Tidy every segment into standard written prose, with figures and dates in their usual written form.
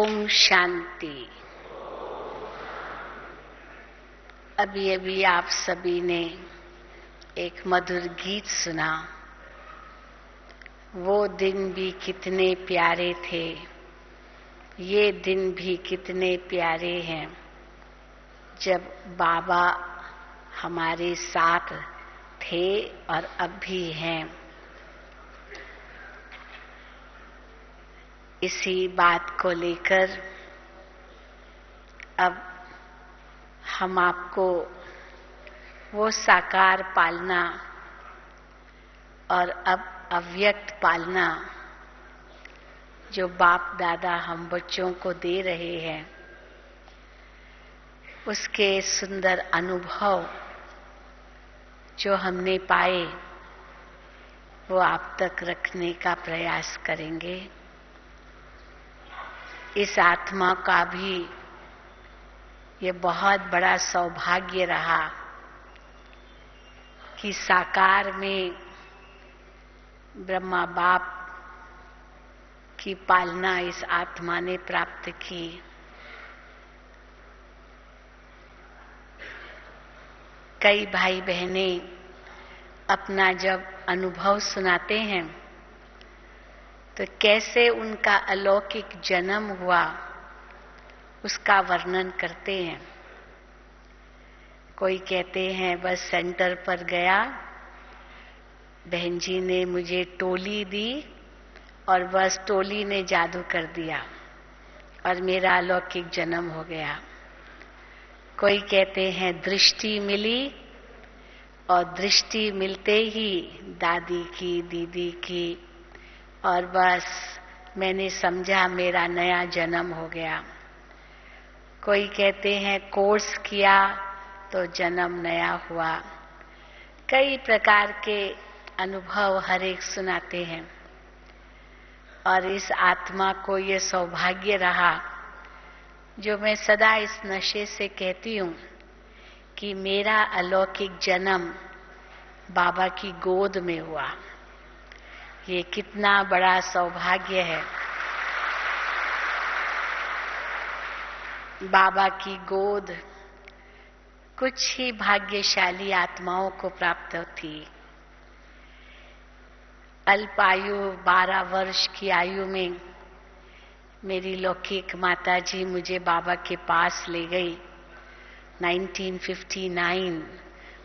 ओम शांति। अभी अभी आप सभी ने एक मधुर गीत सुना। वो दिन भी कितने प्यारे थे, ये दिन भी कितने प्यारे हैं, जब बाबा हमारे साथ थे और अब भी हैं। इसी बात को लेकर अब हम आपको वो साकार पालना और अब अव्यक्त पालना जो बाप दादा हम बच्चों को दे रहे हैं, उसके सुंदर अनुभव जो हमने पाए वो आप तक रखने का प्रयास करेंगे। इस आत्मा का भी ये बहुत बड़ा सौभाग्य रहा कि साकार में ब्रह्मा बाप की पालना इस आत्मा ने प्राप्त की। कई भाई बहनें अपना जब अनुभव सुनाते हैं तो कैसे उनका अलौकिक जन्म हुआ उसका वर्णन करते हैं। कोई कहते हैं बस सेंटर पर गया, बहन जी ने मुझे टोली दी और बस टोली ने जादू कर दिया और मेरा अलौकिक जन्म हो गया। कोई कहते हैं दृष्टि मिली और दृष्टि मिलते ही दादी की, दीदी की, और बस मैंने समझा मेरा नया जन्म हो गया। कोई कहते हैं कोर्स किया तो जन्म नया हुआ। कई प्रकार के अनुभव हर एक सुनाते हैं और इस आत्मा को ये सौभाग्य रहा, जो मैं सदा इस नशे से कहती हूँ कि मेरा अलौकिक जन्म बाबा की गोद में हुआ। ये कितना बड़ा सौभाग्य है। बाबा की गोद कुछ ही भाग्यशाली आत्माओं को प्राप्त थी। अल्प आयु 12 वर्ष की आयु में मेरी लौकिक माता जी मुझे बाबा के पास ले गई। 1959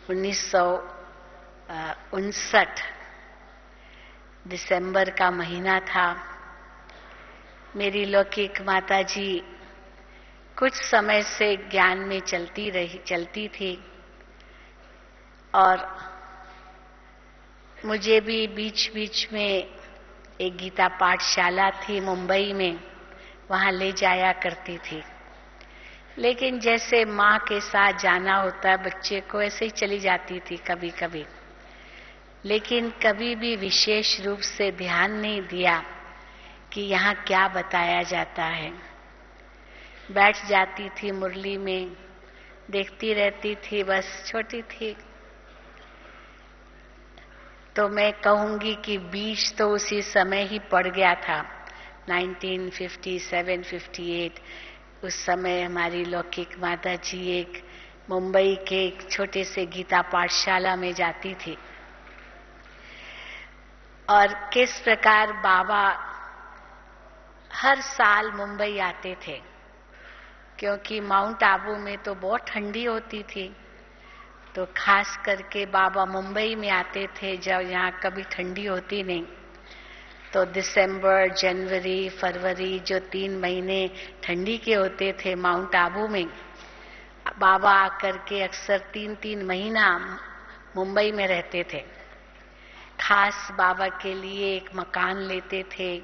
1959 दिसंबर का महीना था। मेरी लौकिक माता जी कुछ समय से ज्ञान में चलती थी और मुझे भी बीच बीच में एक गीता पाठशाला थी मुंबई में, वहां ले जाया करती थी। लेकिन जैसे माँ के साथ जाना होता है बच्चे को, ऐसे ही चली जाती थी कभी कभी, लेकिन कभी भी विशेष रूप से ध्यान नहीं दिया कि यहाँ क्या बताया जाता है। बैठ जाती थी मुरली में, देखती रहती थी, बस छोटी थी। तो मैं कहूंगी कि बीज तो उसी समय ही पड़ गया था, 1957-58। उस समय हमारी लौकिक माता जी एक मुंबई के एक छोटे से गीता पाठशाला में जाती थी और किस प्रकार बाबा हर साल मुंबई आते थे, क्योंकि माउंट आबू में तो बहुत ठंडी होती थी। तो खास करके बाबा मुंबई में आते थे जब यहाँ कभी ठंडी होती नहीं। तो दिसंबर, जनवरी, फरवरी जो 3 महीने ठंडी के होते थे माउंट आबू में, बाबा आकर के अक्सर 3-3 महीना मुंबई में रहते थे। खास बाबा के लिए एक मकान लेते थे,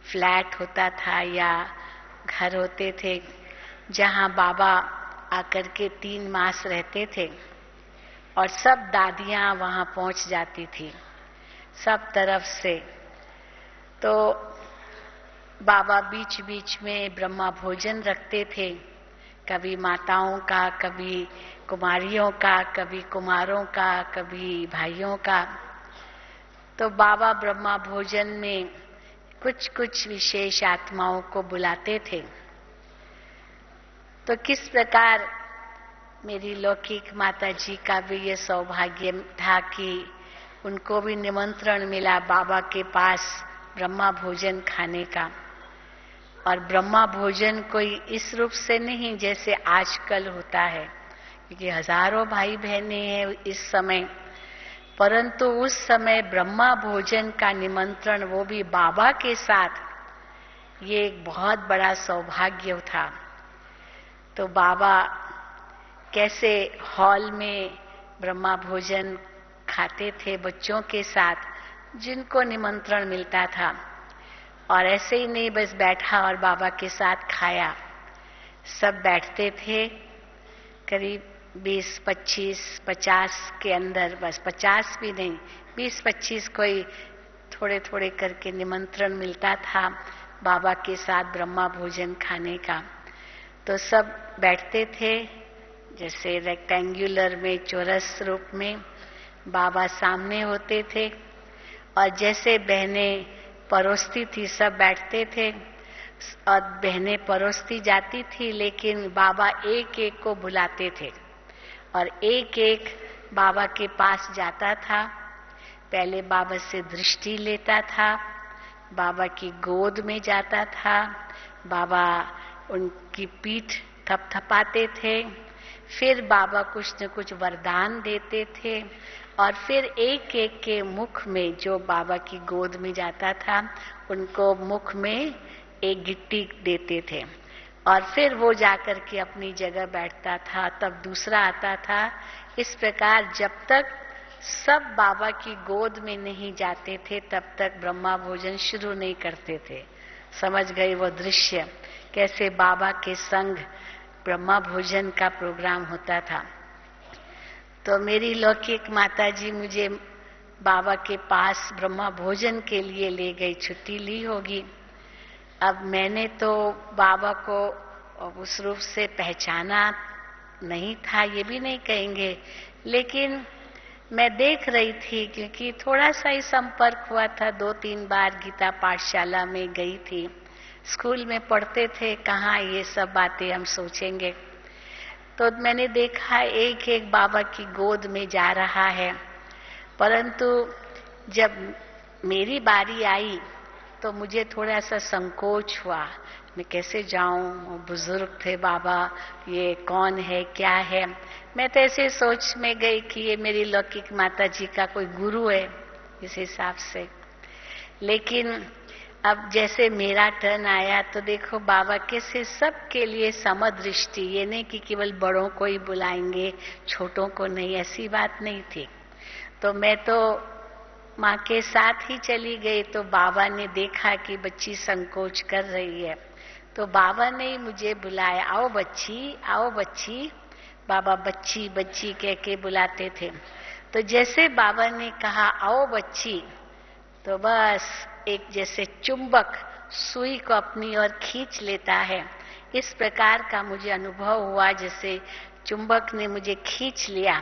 फ्लैट होता था या घर होते थे, जहां बाबा आकर के 3 मास रहते थे और सब दादियां वहां पहुंच जाती थी सब तरफ से। तो बाबा बीच बीच में ब्रह्मा भोजन रखते थे, कभी माताओं का, कभी कुमारियों का, कभी कुमारों का, कभी भाइयों का। तो बाबा ब्रह्मा भोजन में कुछ कुछ विशेष आत्माओं को बुलाते थे तो किस प्रकार मेरी लौकिक माता जी का भी ये सौभाग्य था कि उनको भी निमंत्रण मिला बाबा के पास ब्रह्मा भोजन खाने का। और ब्रह्मा भोजन कोई इस रूप से नहीं जैसे आजकल होता है, क्योंकि हजारों भाई बहनें हैं इस समय, परंतु उस समय ब्रह्मा भोजन का निमंत्रण वो भी बाबा के साथ, ये एक बहुत बड़ा सौभाग्य था। तो बाबा कैसे हॉल में ब्रह्मा भोजन खाते थे बच्चों के साथ जिनको निमंत्रण मिलता था, और ऐसे ही नहीं बस बैठा और बाबा के साथ खाया। सब बैठते थे करीब 20, 25, 50 के अंदर, बस 50 भी नहीं, 20, 25 कोई थोड़े थोड़े करके निमंत्रण मिलता था बाबा के साथ ब्रह्मा भोजन खाने का। तो सब बैठते थे जैसे रेक्टेंगुलर में, चौरस रूप में बाबा सामने होते थे, और जैसे बहनें परोसती थी सब बैठते थे, और बहनें परोसती जाती थी, लेकिन बाबा एक एक को बुलाते थे और एक एक बाबा के पास जाता था। पहले बाबा से दृष्टि लेता था, बाबा की गोद में जाता था, बाबा उनकी पीठ थपथपाते थे, फिर बाबा कुछ न कुछ वरदान देते थे, और फिर एक एक के मुख में, जो बाबा की गोद में जाता था उनको मुख में एक गिट्टी देते थे, और फिर वो जाकर के अपनी जगह बैठता था, तब दूसरा आता था। इस प्रकार जब तक सब बाबा की गोद में नहीं जाते थे तब तक ब्रह्मा भोजन शुरू नहीं करते थे। समझ गए वो दृश्य, कैसे बाबा के संग ब्रह्मा भोजन का प्रोग्राम होता था। तो मेरी लौकिक माता जी मुझे बाबा के पास ब्रह्मा भोजन के लिए ले गई, छुट्टी ली होगी। अब मैंने तो बाबा को उस रूप से पहचाना नहीं था, ये भी नहीं कहेंगे, लेकिन मैं देख रही थी, क्योंकि थोड़ा सा ही संपर्क हुआ था, 2-3 बार गीता पाठशाला में गई थी। स्कूल में पढ़ते थे, कहाँ ये सब बातें हम सोचेंगे। तो मैंने देखा एक एक बाबा की गोद में जा रहा है, परंतु जब मेरी बारी आई तो मुझे थोड़ा सा संकोच हुआ, मैं कैसे जाऊं, बुजुर्ग थे बाबा, ये कौन है क्या है। मैं तो ऐसे सोच में गई कि ये मेरी लौकिक माता जी का कोई गुरु है इस हिसाब से। लेकिन अब जैसे मेरा टर्न आया तो देखो बाबा कैसे सबके लिए समदृष्टि, ये नहीं कि केवल बड़ों को ही बुलाएंगे छोटों को नहीं, ऐसी बात नहीं थी। तो मैं तो माँ के साथ ही चली गई, तो बाबा ने देखा कि बच्ची संकोच कर रही है, तो बाबा ने ही मुझे बुलाया, आओ बच्ची, आओ बच्ची। बाबा बच्ची बच्ची कह के बुलाते थे। तो जैसे बाबा ने कहा आओ बच्ची, तो बस एक जैसे चुंबक सुई को अपनी ओर खींच लेता है, इस प्रकार का मुझे अनुभव हुआ, जैसे चुंबक ने मुझे खींच लिया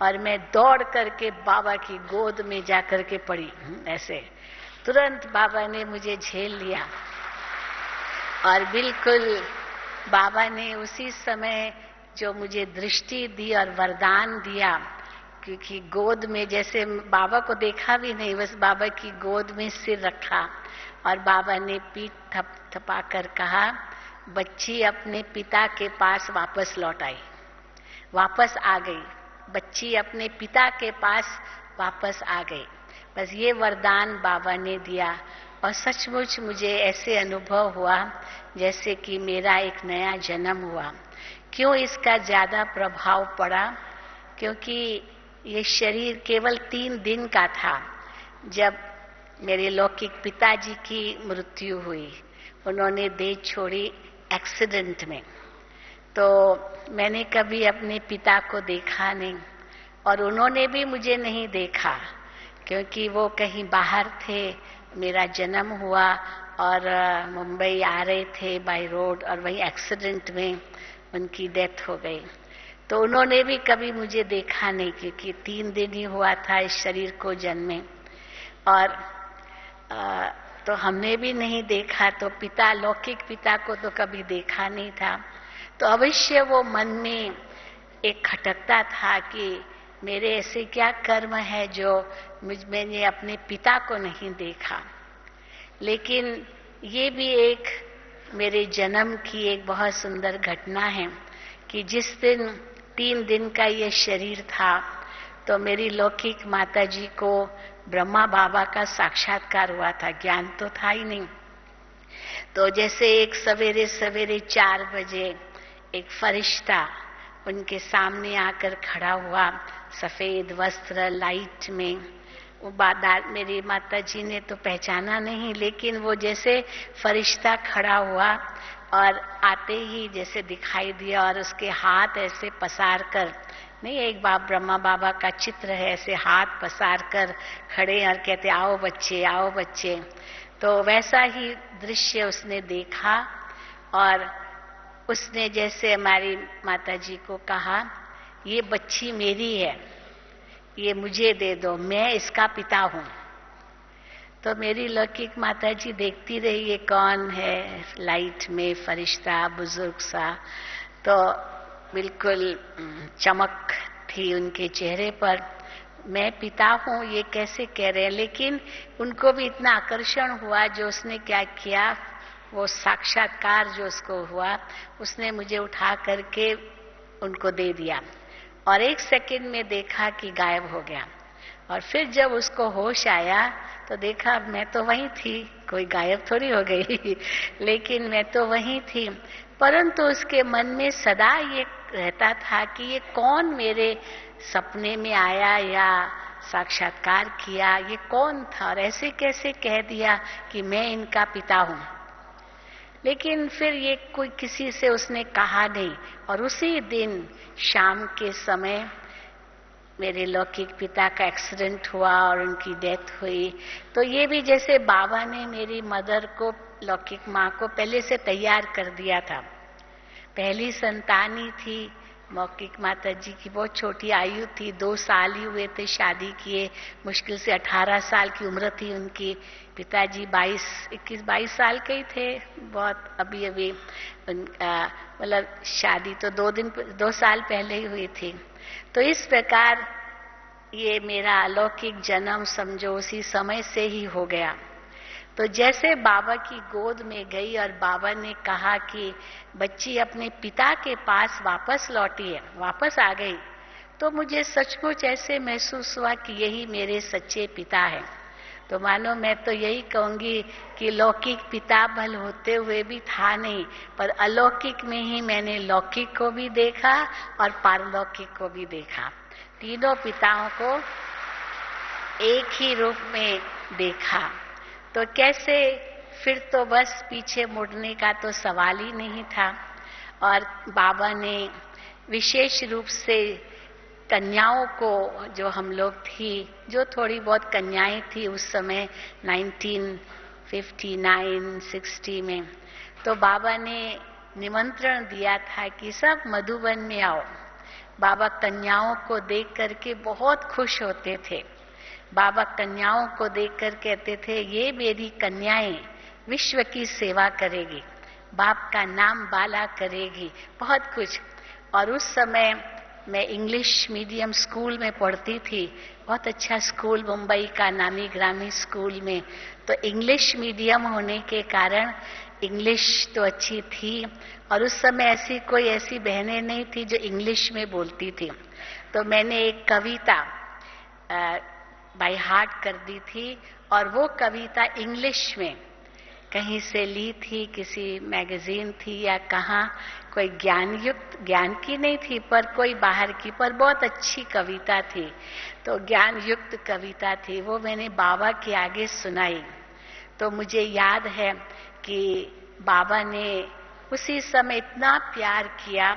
और मैं दौड़ करके बाबा की गोद में जाकर के पड़ी। ऐसे तुरंत बाबा ने मुझे झेल लिया, और बिल्कुल बाबा ने उसी समय जो मुझे दृष्टि दी और वरदान दिया, क्योंकि गोद में जैसे बाबा को देखा भी नहीं, बस बाबा की गोद में सिर रखा और बाबा ने पीठ थपथपा कर कहा, बच्ची अपने पिता के पास वापस लौट आई, वापस आ गई, बच्ची अपने पिता के पास वापस आ गई। बस ये वरदान बाबा ने दिया, और सचमुच मुझे ऐसे अनुभव हुआ जैसे कि मेरा एक नया जन्म हुआ। क्यों इसका ज्यादा प्रभाव पड़ा? क्योंकि ये शरीर केवल 3 दिन का था जब मेरे लौकिक पिताजी की मृत्यु हुई। उन्होंने देह छोड़ी एक्सीडेंट में। तो मैंने कभी अपने पिता को देखा नहीं, और उन्होंने भी मुझे नहीं देखा, क्योंकि वो कहीं बाहर थे। मेरा जन्म हुआ और मुंबई आ रहे थे बाय रोड, और वही एक्सीडेंट में उनकी डेथ हो गई। तो उन्होंने भी कभी मुझे देखा नहीं, क्योंकि 3 दिन ही हुआ था इस शरीर को जन्मे, और तो हमने भी नहीं देखा। तो पिता, लौकिक पिता को तो कभी देखा नहीं था। तो अवश्य वो मन में एक खटकता था कि मेरे ऐसे क्या कर्म है जो मैंने अपने पिता को नहीं देखा। लेकिन ये भी एक मेरे जन्म की एक बहुत सुंदर घटना है कि जिस दिन 3 दिन का ये शरीर था तो मेरी लौकिक माता जी को ब्रह्मा बाबा का साक्षात्कार हुआ था। ज्ञान तो था ही नहीं। तो जैसे एक सवेरे सवेरे 4 बजे एक फरिश्ता उनके सामने आकर खड़ा हुआ, सफेद वस्त्र लाइट में। वो मेरी माता जी ने तो पहचाना नहीं, लेकिन वो जैसे फरिश्ता खड़ा हुआ और आते ही जैसे दिखाई दिया और उसके हाथ ऐसे पसार कर, नहीं एक बाप ब्रह्मा बाबा का चित्र है, ऐसे हाथ पसार कर खड़े और कहते आओ बच्चे आओ बच्चे। तो वैसा ही दृश्य उसने देखा और उसने जैसे हमारी माता जी को कहा ये बच्ची मेरी है, ये मुझे दे दो, मैं इसका पिता हूं। तो मेरी लौकिक माता जी देखती रही ये कौन है, लाइट में फरिश्ता बुजुर्ग सा। तो बिल्कुल चमक थी उनके चेहरे पर। मैं पिता हूं ये कैसे कह रहे हैं, लेकिन उनको भी इतना आकर्षण हुआ। जो उसने क्या किया, वो साक्षात्कार जो उसको हुआ, उसने मुझे उठा करके उनको दे दिया और 1 सेकंड में देखा कि गायब हो गया। और फिर जब उसको होश आया तो देखा मैं तो वहीं थी, कोई गायब थोड़ी हो गई लेकिन मैं तो वहीं थी। परंतु उसके मन में सदा ये रहता था कि ये कौन मेरे सपने में आया या साक्षात्कार किया, ये कौन था और ऐसे कैसे कह दिया कि मैं इनका पिता हूं। लेकिन फिर ये कोई किसी से उसने कहा नहीं। और उसी दिन शाम के समय मेरे लौकिक पिता का एक्सीडेंट हुआ और उनकी डेथ हुई। तो ये भी जैसे बाबा ने मेरी मदर को, लौकिक माँ को पहले से तैयार कर दिया था। पहली संतानी थी लौकिक माता जी की, बहुत छोटी आयु थी, 2 साल ही हुए थे शादी किए, मुश्किल से 18 साल की उम्र थी उनकी। पिताजी 21-22 साल के ही थे, बहुत अभी अभी मतलब शादी तो 2 साल पहले ही हुई थी। तो इस प्रकार ये मेरा अलौकिक जन्म समझो उसी समय से ही हो गया। तो जैसे बाबा की गोद में गई और बाबा ने कहा कि बच्ची अपने पिता के पास वापस लौटी है, वापस आ गई, तो मुझे सचमुच ऐसे महसूस हुआ कि यही मेरे सच्चे पिता हैं। तो मानो मैं तो यही कहूंगी कि लौकिक पिता भल होते हुए भी था नहीं, पर अलौकिक में ही मैंने लौकिक को भी देखा और पारलौकिक को भी देखा। तीनों पिताओं को एक ही रूप में देखा। तो कैसे, फिर तो बस पीछे मुड़ने का तो सवाल ही नहीं था। और बाबा ने विशेष रूप से कन्याओं को, जो हम लोग थी, जो थोड़ी बहुत कन्याएं थी उस समय 1959-60 में, तो बाबा ने निमंत्रण दिया था कि सब मधुबन में आओ। बाबा कन्याओं को देख करके बहुत खुश होते थे। बाबा कन्याओं को देखकर कहते थे ये मेरी कन्याएं विश्व की सेवा करेगी, बाप का नाम बाला करेगी, बहुत कुछ। और उस समय मैं इंग्लिश मीडियम स्कूल में पढ़ती थी, बहुत अच्छा स्कूल, मुंबई का नामी ग्रामी स्कूल में। तो इंग्लिश मीडियम होने के कारण इंग्लिश तो अच्छी थी और उस समय ऐसी कोई ऐसी बहनें नहीं थी जो इंग्लिश में बोलती थी। तो मैंने एक कविता बाय हार्ट कर दी थी और वो कविता इंग्लिश में कहीं से ली थी, किसी मैगजीन थी या कहाँ, कोई ज्ञान की नहीं थी पर कोई बाहर की, पर बहुत अच्छी कविता थी। तो ज्ञान युक्त कविता थी, वो मैंने बाबा के आगे सुनाई। तो मुझे याद है कि बाबा ने उसी समय इतना प्यार किया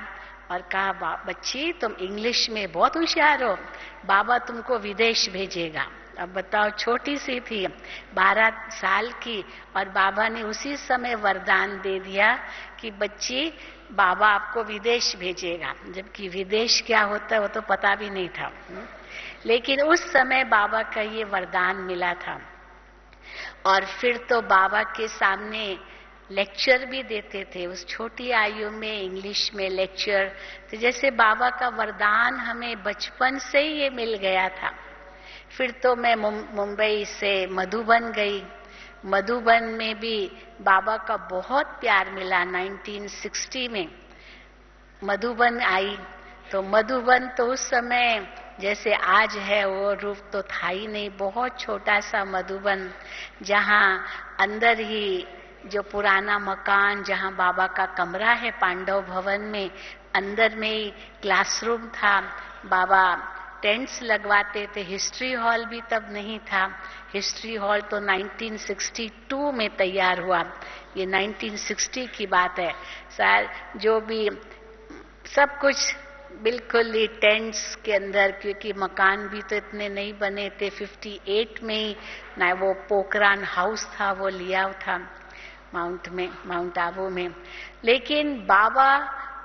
और कहा बच्ची तुम इंग्लिश में बहुत होशियार हो, बाबा तुमको विदेश भेजेगा। अब बताओ, छोटी सी थी 12 साल की, और बाबा ने उसी समय वरदान दे दिया कि बच्ची बाबा आपको विदेश भेजेगा। जबकि विदेश क्या होता है वो तो पता भी नहीं था, लेकिन उस समय बाबा का ये वरदान मिला था। और फिर तो बाबा के सामने लेक्चर भी देते थे। उस छोटी आयु में इंग्लिश में लेक्चर, तो जैसे बाबा का वरदान हमें बचपन से ही ये मिल गया था। फिर तो मैं मुंबई से मधुबन गई। मधुबन में भी बाबा का बहुत प्यार मिला। 1960 में मधुबन आई, तो मधुबन तो उस समय जैसे आज है वो रूप तो था ही नहीं। बहुत छोटा सा मधुबन, जहाँ अंदर ही जो पुराना मकान जहाँ बाबा का कमरा है पांडव भवन में, अंदर में ही क्लासरूम था। बाबा टेंट्स लगवाते थे। हिस्ट्री हॉल भी तब नहीं था। हिस्ट्री हॉल तो 1962 में तैयार हुआ। ये 1960 की बात है। शायद जो भी सब कुछ बिल्कुल ही टेंट्स के अंदर, क्योंकि मकान भी तो इतने नहीं बने थे। 58 में ही ना वो पोखरान हाउस था, वो लिया था माउंट आबू में। लेकिन बाबा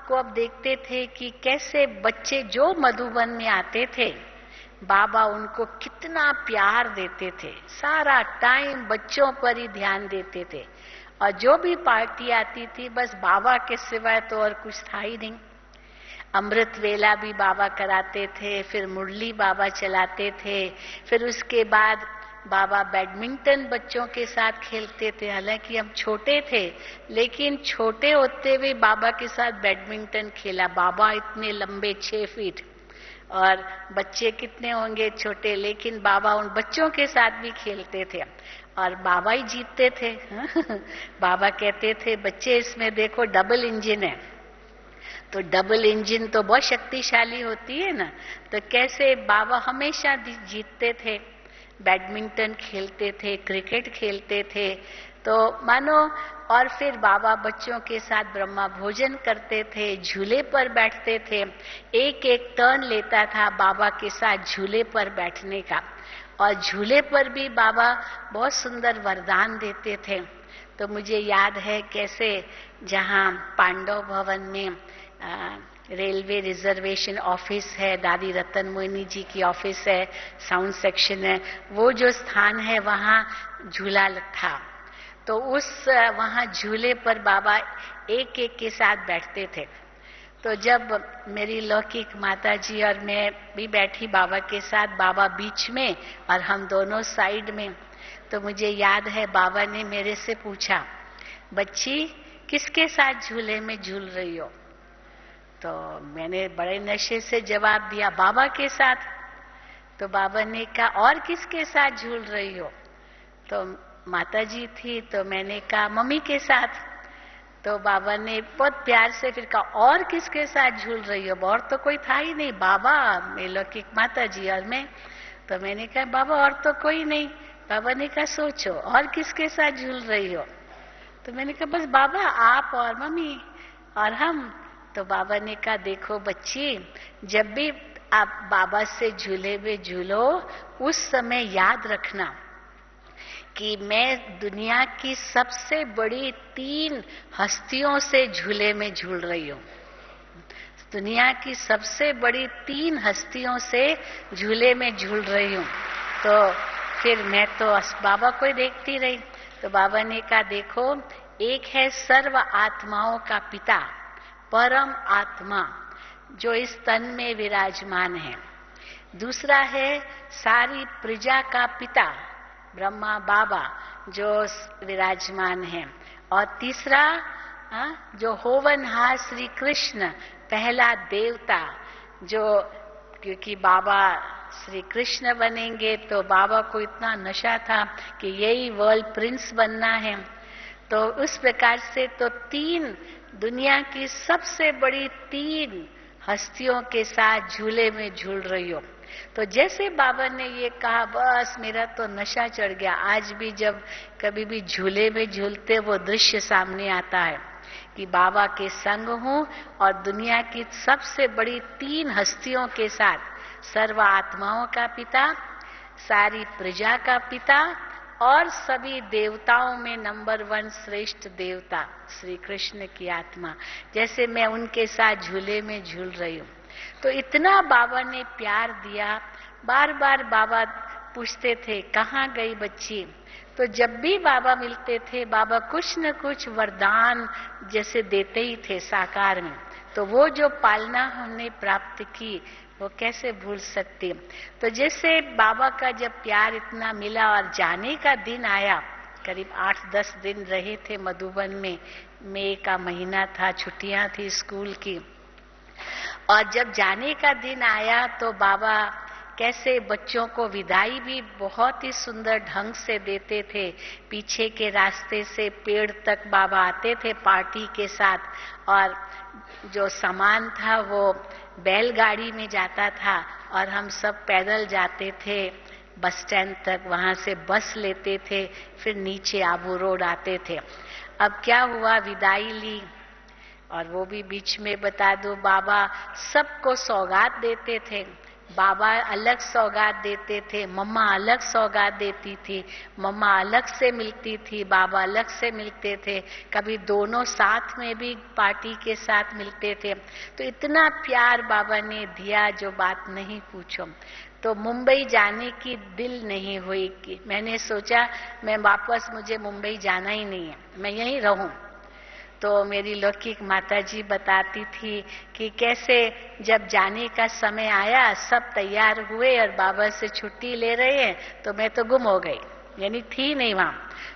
को अब देखते थे कि कैसे बच्चे जो मधुबन में आते थे, बाबा उनको कितना प्यार देते थे। सारा टाइम बच्चों पर ही ध्यान देते थे, और जो भी पार्टी आती थी बस बाबा के सिवाय तो और कुछ था ही नहीं। अमृत वेला भी बाबा कराते थे, फिर मुरली बाबा चलाते थे। फिर उसके बाद बाबा बैडमिंटन बच्चों के साथ खेलते थे। हालांकि हम छोटे थे, लेकिन छोटे होते हुए बाबा के साथ बैडमिंटन खेला। बाबा इतने लंबे 6 फीट, और बच्चे कितने होंगे छोटे, लेकिन बाबा उन बच्चों के साथ भी खेलते थे और बाबा ही जीतते थे। बाबा कहते थे, बच्चे इसमें देखो डबल इंजन है। तो डबल इंजन तो बहुत शक्तिशाली होती है ना, तो कैसे बाबा हमेशा जीतते थे। बैडमिंटन खेलते थे, क्रिकेट खेलते थे, तो मानो। और फिर बाबा बच्चों के साथ ब्रह्मा भोजन करते थे, झूले पर बैठते थे। एक एक टर्न लेता था बाबा के साथ झूले पर बैठने का, और झूले पर भी बाबा बहुत सुंदर वरदान देते थे। तो मुझे याद है कैसे जहाँ पांडव भवन में रेलवे रिजर्वेशन ऑफिस है, दादी रतन मोहिनी जी की ऑफिस है, साउंड सेक्शन है, वो जो स्थान है वहाँ झूला था। तो उस वहाँ झूले पर बाबा एक एक के साथ बैठते थे। तो जब मेरी लौकिक माता जी और मैं भी बैठी बाबा के साथ, बाबा बीच में और हम दोनों साइड में, तो मुझे याद है बाबा ने मेरे से पूछा, बच्ची किसके साथ झूले में झूल रही हो? तो मैंने बड़े नशे से जवाब दिया, बाबा के साथ। तो बाबा ने कहा, और किसके साथ झूल रही हो? तो माता जी थी, तो मैंने कहा मम्मी के साथ। तो बाबा ने बहुत प्यार से फिर कहा, और किसके साथ झूल रही हो? और तो कोई था ही नहीं, बाबा, मेरी लौकिक माता जी और मैं। तो मैंने कहा बाबा और तो कोई नहीं। बाबा ने कहा सोचो और किसके साथ झूल रही हो? तो मैंने कहा बस बाबा, आप और मम्मी और हम। तो बाबा ने कहा देखो बच्ची, जब भी आप बाबा से झूले में झूलो, उस समय याद रखना कि मैं दुनिया की सबसे बड़ी 3 हस्तियों से झूले में झूल रही हूँ। दुनिया की सबसे बड़ी 3 हस्तियों से झूले में झूल रही हूँ। तो फिर मैं तो बाबा को ही देखती रही। तो बाबा ने कहा देखो, एक है सर्व आत्माओं का पिता, परम आत्मा, जो इस तन में विराजमान है। दूसरा है सारी प्रजा का पिता, ब्रह्मा बाबा, जो विराजमान है। और तीसरा जो होवनहार श्री कृष्ण, पहला देवता, जो क्योंकि बाबा श्री कृष्ण बनेंगे तो बाबा को इतना नशा था कि यही वर्ल्ड प्रिंस बनना है। तो उस प्रकार से तो 3 दुनिया की सबसे बड़ी 3 हस्तियों के साथ झूले में झूल रही हो। तो जैसे बाबा ने ये कहा, बस मेरा तो नशा चढ़ गया। आज भी जब कभी भी झूले में झूलते वो दृश्य सामने आता है कि बाबा के संग हूँ और दुनिया की सबसे बड़ी 3 हस्तियों के साथ, सर्व आत्माओं का पिता, सारी प्रजा का पिता और सभी देवताओं में नंबर 1 श्रेष्ठ देवता श्री कृष्ण की आत्मा, जैसे मैं उनके साथ झूले में झूल रही हूँ। तो इतना बाबा ने प्यार दिया। बार बार बाबा पूछते थे कहाँ गई बच्ची? तो जब भी बाबा मिलते थे, बाबा कुछ न कुछ वरदान जैसे देते ही थे साकार में। तो वो जो पालना हमने प्राप्त की, वो कैसे भूल सकती। तो जैसे बाबा का जब प्यार इतना मिला और जाने का दिन आया, करीब 8-10 दिन रहे थे मधुबन में, मई का महीना था, छुट्टियां थी स्कूल की। और जब जाने का दिन आया तो बाबा कैसे बच्चों को विदाई भी बहुत ही सुंदर ढंग से देते थे। पीछे के रास्ते से पेड़ तक बाबा आते थे पार्टी के साथ, और जो सामान था वो बैलगाड़ी में जाता था और हम सब पैदल जाते थे बस स्टैंड तक। वहां से बस लेते थे, फिर नीचे आबू रोड आते थे। अब क्या हुआ, विदाई ली, और वो भी बीच में बता दो, बाबा सबको सौगात देते थे। बाबा अलग सौगात देते थे, मम्मा अलग सौगात देती थी, मम्मा अलग से मिलती थी, बाबा अलग से मिलते थे, कभी दोनों साथ में भी पार्टी के साथ मिलते थे। तो इतना प्यार बाबा ने दिया जो बात नहीं पूछो। तो मुंबई जाने की दिल नहीं हुई कि मैंने सोचा मैं वापस, मुझे मुंबई जाना ही नहीं है, मैं यहीं रहूं। तो मेरी लौकिक माताजी बताती थी कि कैसे जब जाने का समय आया, सब तैयार हुए और बाबा से छुट्टी ले रहे हैं, तो मैं तो गुम हो गई, यानी थी नहीं वहां।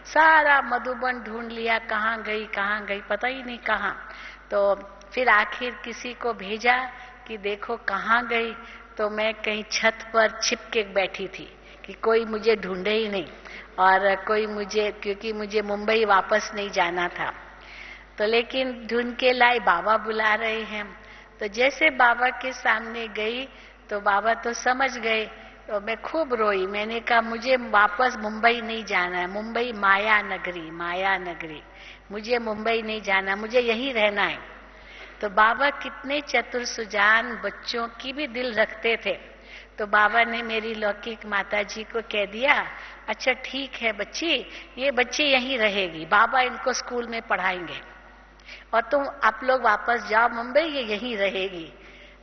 सारा मधुबन ढूंढ लिया, कहाँ गई पता ही नहीं कहाँ। तो फिर आखिर किसी को भेजा कि देखो कहाँ गई। तो मैं कहीं छत पर छिप के बैठी थी कि कोई मुझे ढूंढे ही नहीं, और कोई मुझे, क्योंकि मुझे मुंबई वापस नहीं जाना था। तो लेकिन ढूंढ के लाई, बाबा बुला रहे हैं। तो जैसे बाबा के सामने गई तो बाबा तो समझ गए। तो मैं खूब रोई, मैंने कहा मुझे वापस मुंबई नहीं जाना है, मुंबई माया नगरी, माया नगरी, मुझे मुंबई नहीं जाना, मुझे यहीं रहना है। तो बाबा कितने चतुर सुजान, बच्चों की भी दिल रखते थे। तो बाबा ने मेरी लौकिक माताजी को कह दिया, अच्छा ठीक है बच्ची, ये बच्ची यहीं रहेगी, बाबा इनको स्कूल में पढ़ाएंगे, और तुम आप लोग वापस जाओ मुंबई, ये यहीं रहेगी।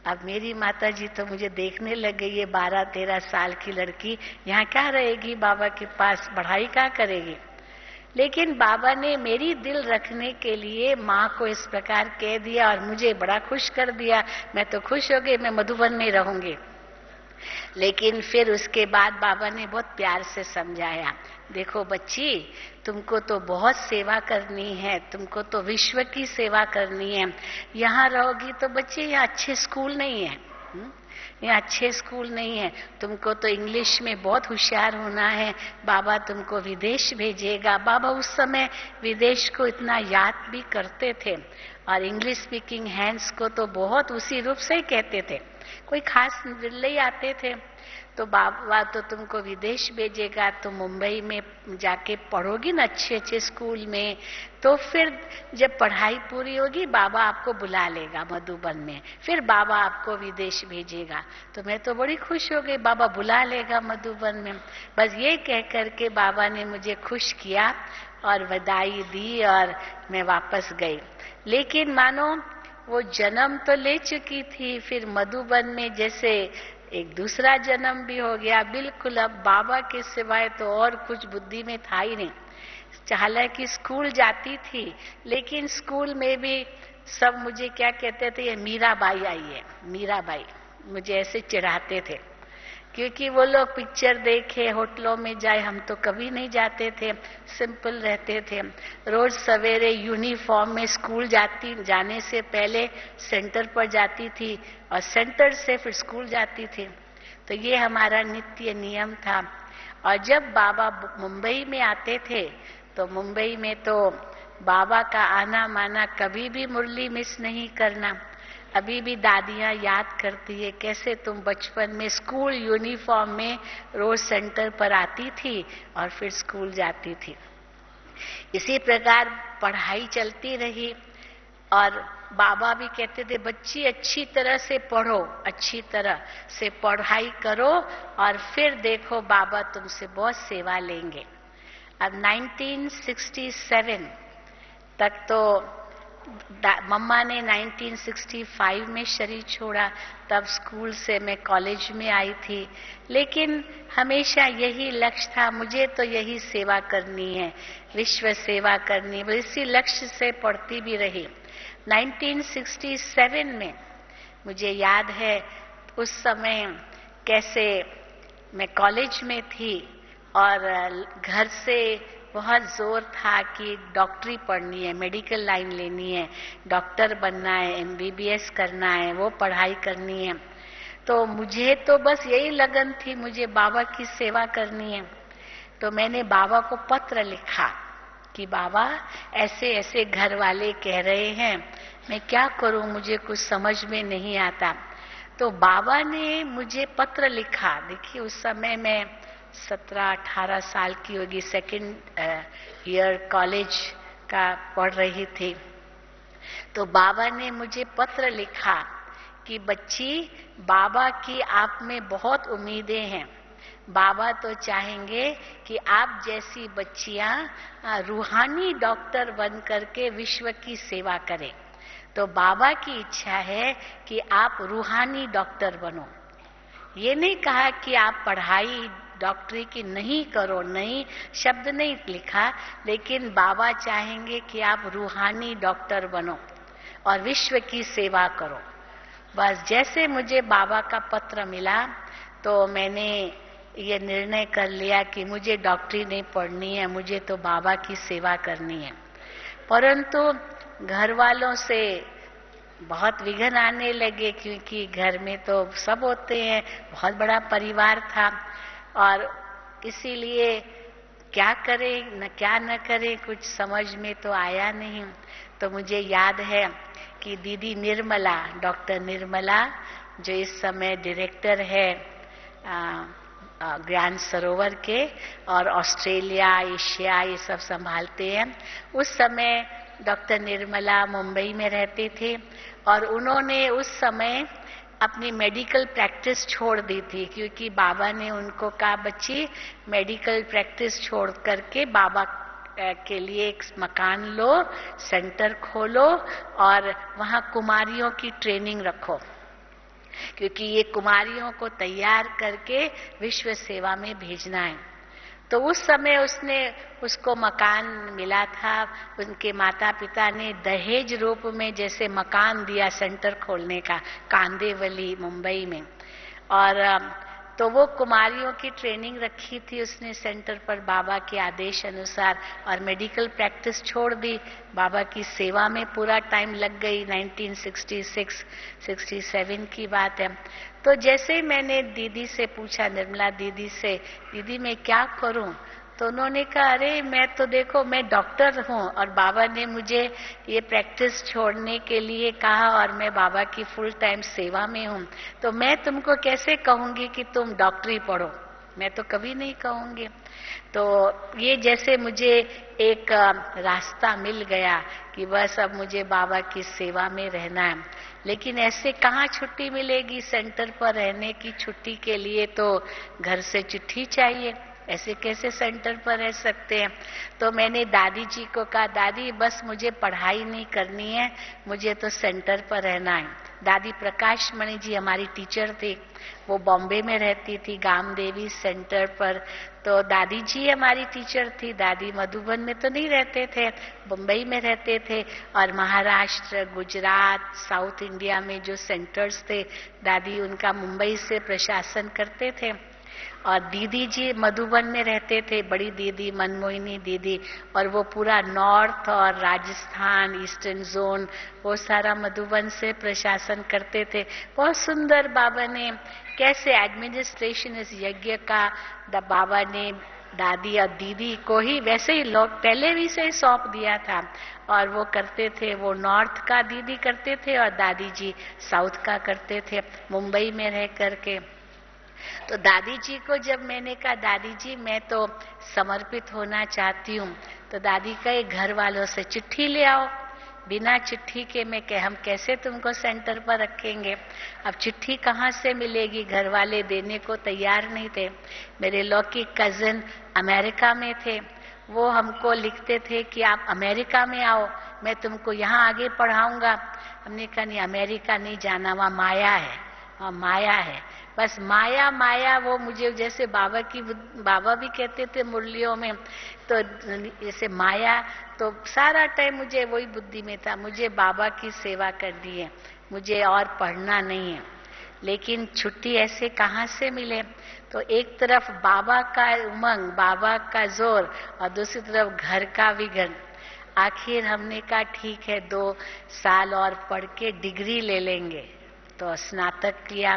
अब मेरी माताजी तो मुझे देखने लग गई, ये 12-13 साल की लड़की यहाँ क्या रहेगी, बाबा के पास पढ़ाई क्या करेगी। लेकिन बाबा ने मेरी दिल रखने के लिए माँ को इस प्रकार कह दिया और मुझे बड़ा खुश कर दिया। मैं तो खुश हो गई, मैं मधुबन में रहूंगी। लेकिन फिर उसके बाद बाबा ने बहुत प्यार से समझाया, देखो बच्ची, तुमको तो बहुत सेवा करनी है, तुमको तो विश्व की सेवा करनी है। यहाँ रहोगी तो बच्ची, यहाँ अच्छे स्कूल नहीं है, यहाँ अच्छे स्कूल नहीं है, तुमको तो इंग्लिश में बहुत होशियार होना है, बाबा तुमको विदेश भेजेगा। बाबा उस समय विदेश को इतना याद भी करते थे, और इंग्लिश स्पीकिंग हैंड्स को तो बहुत उसी रूप से ही कहते थे, कोई खास बिरले ही आते थे। तो बाबा तो तुमको विदेश भेजेगा, तो मुंबई में जाके पढ़ोगी ना अच्छे अच्छे स्कूल में, तो फिर जब पढ़ाई पूरी होगी बाबा आपको बुला लेगा मधुबन में, फिर बाबा आपको विदेश भेजेगा। तो मैं तो बड़ी खुश हो गई, बाबा बुला लेगा मधुबन में। बस ये कह करके बाबा ने मुझे खुश किया और विदाई दी और मैं वापस गई। लेकिन मानो वो जन्म तो ले चुकी थी, फिर मधुबन में जैसे एक दूसरा जन्म भी हो गया बिल्कुल। अब बाबा के सिवाय तो और कुछ बुद्धि में था ही नहीं। हालांकि स्कूल जाती थी, लेकिन स्कूल में भी सब मुझे क्या कहते थे, ये मीराबाई आई है, मीराबाई, मुझे ऐसे चिढ़ाते थे। क्योंकि वो लोग पिक्चर देखे, होटलों में जाए, हम तो कभी नहीं जाते थे, सिंपल रहते थे। रोज सवेरे यूनिफॉर्म में स्कूल जाने से पहले सेंटर पर जाती थी और सेंटर से फिर स्कूल जाती थी। तो ये हमारा नित्य नियम था। और जब बाबा मुंबई में आते थे तो मुंबई में तो बाबा का आना माना कभी भी मुरली मिस नहीं करना। अभी भी दादियां याद करती है कैसे तुम बचपन में स्कूल यूनिफॉर्म में रोज सेंटर पर आती थी और फिर स्कूल जाती थी। इसी प्रकार पढ़ाई चलती रही और बाबा भी कहते थे बच्ची अच्छी तरह से पढ़ो, अच्छी तरह से पढ़ाई करो और फिर देखो बाबा तुमसे बहुत सेवा लेंगे। अब 1967 तक तो मम्मा ने 1965 में शरीर छोड़ा, तब स्कूल से मैं कॉलेज में आई थी, लेकिन हमेशा यही लक्ष्य था, मुझे तो यही सेवा करनी है, विश्व सेवा करनी है। इसी लक्ष्य से पढ़ती भी रही। 1967 में मुझे याद है उस समय कैसे मैं कॉलेज में थी और घर से बहुत जोर था कि डॉक्टरी पढ़नी है, मेडिकल लाइन लेनी है, डॉक्टर बनना है, MBBS करना है, वो पढ़ाई करनी है। तो मुझे तो बस यही लगन थी, मुझे बाबा की सेवा करनी है। तो मैंने बाबा को पत्र लिखा कि बाबा ऐसे ऐसे घर वाले कह रहे हैं, मैं क्या करूं, मुझे कुछ समझ में नहीं आता। तो बाबा ने मुझे पत्र लिखा। देखिए उस समय मैं 17-18 साल की होगी, सेकंड ईयर कॉलेज का पढ़ रही थी। तो बाबा ने मुझे पत्र लिखा कि बच्ची, बाबा की आप में बहुत उम्मीदें हैं, बाबा तो चाहेंगे कि आप जैसी बच्चियां रूहानी डॉक्टर बन करके विश्व की सेवा करें। तो बाबा की इच्छा है कि आप रूहानी डॉक्टर बनो। ये नहीं कहा कि आप पढ़ाई डॉक्टरी की नहीं करो, नहीं शब्द नहीं लिखा, लेकिन बाबा चाहेंगे कि आप रूहानी डॉक्टर बनो और विश्व की सेवा करो। बस जैसे मुझे बाबा का पत्र मिला तो मैंने ये निर्णय कर लिया कि मुझे डॉक्टरी नहीं पढ़नी है, मुझे तो बाबा की सेवा करनी है। परंतु घर वालों से बहुत विघ्न आने लगे, क्योंकि घर में तो सब होते हैं, बहुत बड़ा परिवार था और इसीलिए क्या करे न करे कुछ समझ में तो आया नहीं। तो मुझे याद है कि दीदी निर्मला, डॉक्टर निर्मला, जो इस समय डायरेक्टर है ज्ञान सरोवर के और ऑस्ट्रेलिया, एशिया ये सब संभालते हैं, उस समय डॉक्टर निर्मला मुंबई में रहते थे और उन्होंने उस समय अपनी मेडिकल प्रैक्टिस छोड़ दी थी, क्योंकि बाबा ने उनको कहा बच्ची मेडिकल प्रैक्टिस छोड़ करके बाबा के लिए एक मकान लो, सेंटर खोलो और वहां कुमारियों की ट्रेनिंग रखो, क्योंकि ये कुमारियों को तैयार करके विश्व सेवा में भेजना है। तो उस समय उसको मकान मिला था, उनके माता पिता ने दहेज रूप में जैसे मकान दिया सेंटर खोलने का कांदेवली मुंबई में। और तो वो कुमारियों की ट्रेनिंग रखी थी उसने सेंटर पर बाबा के आदेश अनुसार, और मेडिकल प्रैक्टिस छोड़ दी, बाबा की सेवा में पूरा टाइम लग गई। 1966-67 की बात है। तो जैसे ही मैंने दीदी से पूछा, निर्मला दीदी से, दीदी मैं क्या करूं, तो उन्होंने कहा अरे मैं तो देखो मैं डॉक्टर हूं और बाबा ने मुझे ये प्रैक्टिस छोड़ने के लिए कहा और मैं बाबा की फुल टाइम सेवा में हूं, तो मैं तुमको कैसे कहूंगी कि तुम डॉक्टरी पढ़ो, मैं तो कभी नहीं कहूंगी। तो ये जैसे मुझे एक रास्ता मिल गया कि बस अब मुझे बाबा की सेवा में रहना है। लेकिन ऐसे कहाँ छुट्टी मिलेगी, सेंटर पर रहने की छुट्टी के लिए तो घर से चिट्ठी चाहिए, ऐसे कैसे सेंटर पर रह सकते हैं। तो मैंने दादी जी को कहा दादी बस मुझे पढ़ाई नहीं करनी है, मुझे तो सेंटर पर रहना है। दादी प्रकाश मणि जी हमारी टीचर थी, वो बॉम्बे में रहती थी गामदेवी सेंटर पर, तो दादी जी हमारी टीचर थी। दादी मधुबन में तो नहीं रहते थे, मुंबई में रहते थे, और महाराष्ट्र, गुजरात, साउथ इंडिया में जो सेंटर्स थे दादी उनका मुंबई से प्रशासन करते थे। और दीदी जी मधुबन में रहते थे, बड़ी दीदी मनमोहिनी दीदी, और वो पूरा नॉर्थ और राजस्थान, ईस्टर्न जोन, वो सारा मधुबन से प्रशासन करते थे। बहुत सुंदर बाबा ने कैसे एडमिनिस्ट्रेशन इस यज्ञ का बाबा ने दादी और दीदी को ही वैसे ही लोग पहले भी से सौंप दिया था, और वो करते थे। वो नॉर्थ का दीदी करते थे और दादी जी साउथ का करते थे मुंबई में रह करके। तो दादी जी को जब मैंने कहा दादी जी मैं तो समर्पित होना चाहती हूँ, तो दादी कहे घर वालों से चिट्ठी ले आओ, बिना चिट्ठी के हम कैसे तुमको सेंटर पर रखेंगे। अब चिट्ठी कहाँ से मिलेगी, घर वाले देने को तैयार नहीं थे। मेरे लौकिक कजिन अमेरिका में थे, वो हमको लिखते थे कि आप अमेरिका में आओ, मैं तुमको यहाँ आगे पढ़ाऊंगा। हमने कहा नहीं, अमेरिका नहीं जाना, वहाँ माया है, वहाँ माया है, बस माया माया। वो मुझे जैसे बाबा भी कहते थे मुरलियों में, तो जैसे माया, तो सारा टाइम मुझे वही बुद्धि में था, मुझे बाबा की सेवा करनी है, मुझे और पढ़ना नहीं है। लेकिन छुट्टी ऐसे कहाँ से मिले? तो एक तरफ बाबा का उमंग, बाबा का जोर, और दूसरी तरफ घर का विघन। आखिर हमने कहा ठीक है, 2 साल और पढ़ के डिग्री ले लेंगे, तो स्नातक किया।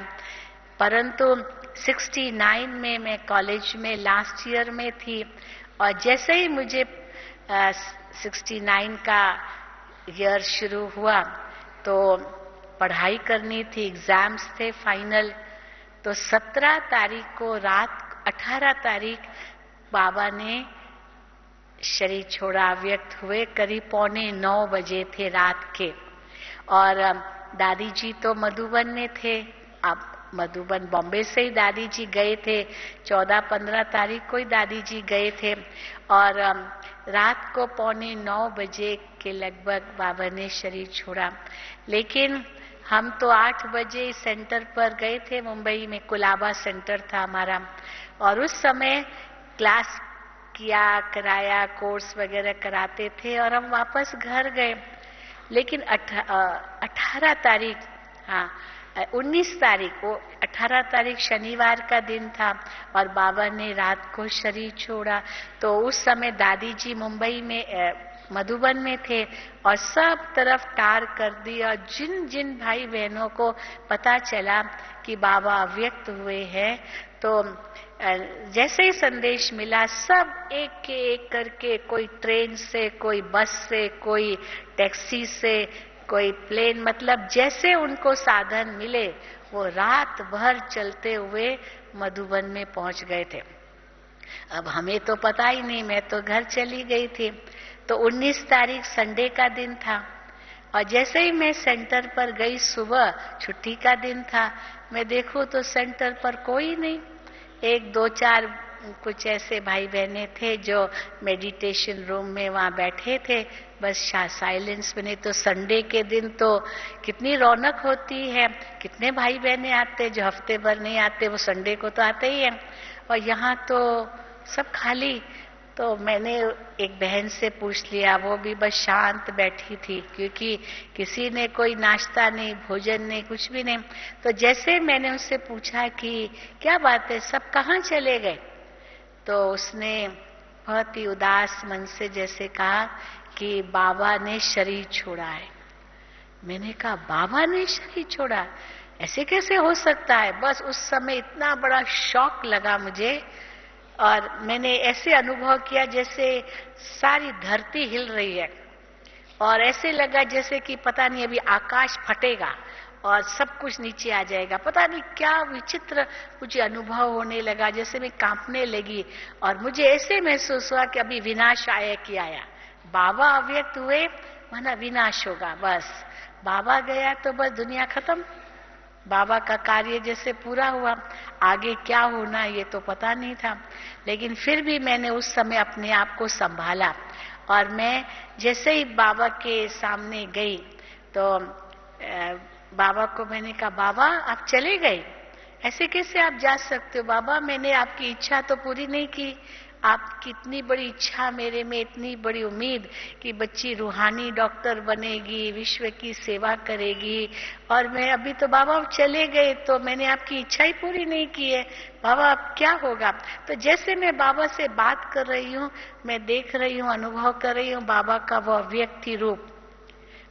परंतु 69 में मैं कॉलेज में लास्ट ईयर में थी, और जैसे ही मुझे 69 का ईयर शुरू हुआ तो पढ़ाई करनी थी, एग्जाम्स थे फाइनल। तो 17 तारीख को रात, 18 तारीख बाबा ने शरीर छोड़ा, व्यक्त हुए। करीब 8:45 बजे थे रात के। और दादी जी तो मधुबन में थे। अब मधुबन, बॉम्बे से ही दादी जी गए थे, 14-15 तारीख को ही दादी जी गए थे। और रात को 8:45 बजे के लगभग बाबा ने शरीर छोड़ा। लेकिन हम तो 8 बजे सेंटर पर गए थे, मुंबई में कुलाबा सेंटर था हमारा, और उस समय क्लास किया, कराया, कोर्स वगैरह कराते थे, और हम वापस घर गए। लेकिन 18 तारीख, हाँ 19 तारीख, वो 18 तारीख शनिवार का दिन था, और बाबा ने रात को शरीर छोड़ा। तो उस समय दादी जी मुंबई में, मधुबन में थे, और सब तरफ टार कर दी। और जिन जिन भाई बहनों को पता चला कि बाबा अव्यक्त हुए हैं, तो जैसे ही संदेश मिला, सब एक के एक करके, कोई ट्रेन से, कोई बस से, कोई टैक्सी से, कोई प्लेन, मतलब जैसे उनको साधन मिले, वो रात भर चलते हुए मधुबन में पहुंच गए थे। अब हमें तो पता ही नहीं, मैं तो घर चली गई थी। तो 19 तारीख संडे का दिन था, और जैसे ही मैं सेंटर पर गई, सुबह छुट्टी का दिन था, मैं देखूं तो सेंटर पर कोई नहीं। 1-2-4 कुछ ऐसे भाई बहने थे जो मेडिटेशन रूम में वहां बैठे थे, बस साइलेंस में। नहीं तो संडे के दिन तो कितनी रौनक होती है, कितने भाई बहने आते जो हफ्ते भर नहीं आते, वो संडे को तो आते ही हैं, और यहाँ तो सब खाली। तो मैंने एक बहन से पूछ लिया, वो भी बस शांत बैठी थी, क्योंकि किसी ने कोई नाश्ता नहीं, भोजन नहीं, कुछ भी नहीं। तो जैसे मैंने उससे पूछा कि क्या बात है, सब कहाँ चले गए, तो उसने बहुत ही उदास मन से जैसे कहा कि बाबा ने शरीर छोड़ा है। मैंने कहा बाबा ने शरीर छोड़ा, ऐसे कैसे हो सकता है? बस उस समय इतना बड़ा शॉक लगा मुझे, और मैंने ऐसे अनुभव किया जैसे सारी धरती हिल रही है, और ऐसे लगा जैसे कि पता नहीं अभी आकाश फटेगा और सब कुछ नीचे आ जाएगा। पता नहीं क्या विचित्र मुझे अनुभव होने लगा, जैसे मैं कांपने लगी, और मुझे ऐसे महसूस हुआ कि अभी विनाश आया कि आया। बाबा अव्यक्त हुए माना विनाश होगा, बस बाबा गया तो बस दुनिया खत्म। बाबा का कार्य जैसे पूरा हुआ, आगे क्या होना ये तो पता नहीं था। लेकिन फिर भी मैंने उस समय अपने आप को संभाला, और मैं जैसे ही बाबा के सामने गई तो बाबा को मैंने कहा, बाबा आप चले गए, ऐसे कैसे आप जा सकते हो? बाबा मैंने आपकी इच्छा तो पूरी नहीं की, आपकी इतनी बड़ी इच्छा मेरे में, इतनी बड़ी उम्मीद कि बच्ची रूहानी डॉक्टर बनेगी, विश्व की सेवा करेगी, और मैं अभी तो बाबा चले गए, तो मैंने आपकी इच्छा ही पूरी नहीं की है। बाबा अब क्या होगा? तो जैसे मैं बाबा से बात कर रही हूँ, मैं देख रही हूँ, अनुभव कर रही हूँ बाबा का वो अव्यक्त रूप,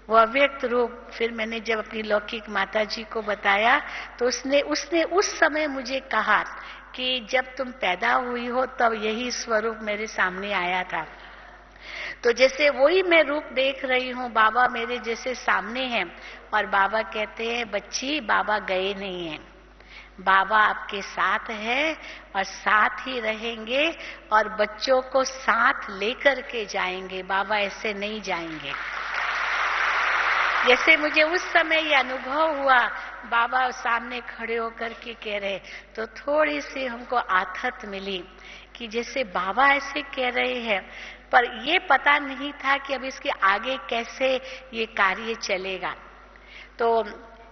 वो अव्यक्त रूप। फिर मैंने जब अपनी लौकिक माता जी को बताया, तो उसने उस समय मुझे कहा कि जब तुम पैदा हुई हो तब यही स्वरूप मेरे सामने आया था। तो जैसे वही मैं रूप देख रही हूँ, बाबा मेरे जैसे सामने हैं, और बाबा कहते हैं बच्ची बाबा गए नहीं हैं, बाबा आपके साथ है और साथ ही रहेंगे, और बच्चों को साथ लेकर के जाएंगे, बाबा ऐसे नहीं जाएंगे। जैसे मुझे उस समय ये अनुभव हुआ, बाबा सामने खड़े होकर के कह रहे, तो थोड़ी सी हमको आथत मिली कि जैसे बाबा ऐसे कह रहे हैं, पर ये पता नहीं था कि अब इसके आगे कैसे ये कार्य चलेगा। तो